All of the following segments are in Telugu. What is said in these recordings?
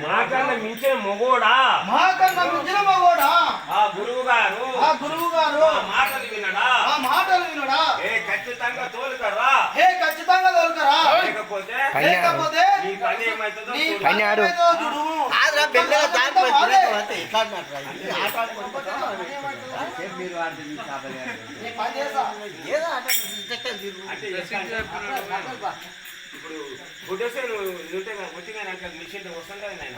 మాకన్నా మించిన మొగోడా ఆ గురువు గారు మాటలు వినడా ఖచ్చితంగా తోలుకరా లేకపోతే నీ పని ఏమైతుందో ఇప్పుడు గుడ్డేస్తే నువ్వు వచ్చిందా నాకు మిషన్ వస్తుంది కదా నేను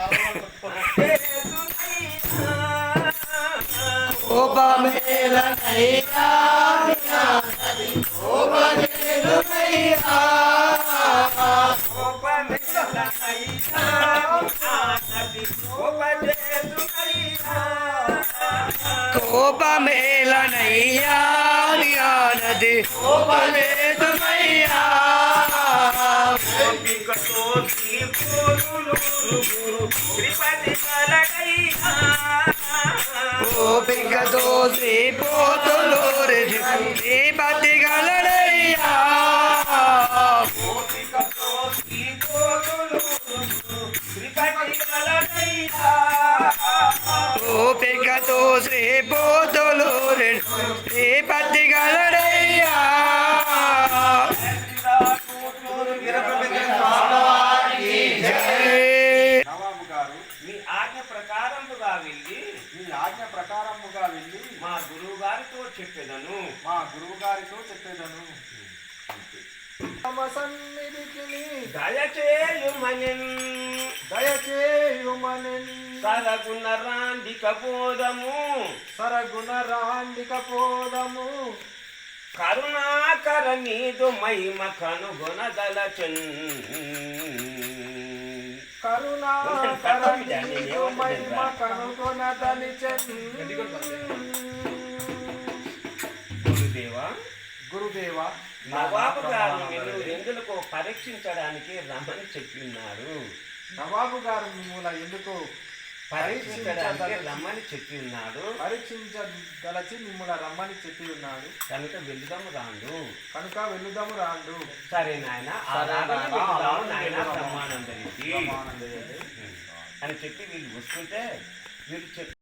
కోపమేలనయ్యా నది కోపమేదుమయ్యా ఓపికతో శ్రీపోతులు శ్రీపతి గలడయ్యా ఓపికతో శ్రీపోతులు శ్రీపతి గలడయ్యా ఆజ్ఞ ప్రకారముగా వెళ్ళి మా గురువు గారితో చెప్పేదను దయచేయుమనెన్ సరగుణ రాండిక పోదము కరుణాకర నీదు మహిమ కనుగొనదలచన్ గురుదేవా నవాబు గారు ఎందుకు పరీక్షించడానికి రమ్మని చెప్పిన్నారు నవాబు గారు మిమ్మల్ని ఎందుకు పరీక్షించడానికి రమ్మని చెప్పి ఉన్నాడు పరీక్షించదలచి మిమ్మల్ని రమ్మని చెప్పి ఉన్నాడు కనుక వెళుదాము రాండు సరే నాయన బ్రహ్మానందరికి అని చెప్పి వీళ్ళు వస్తుంటే వీళ్ళు చెప్పి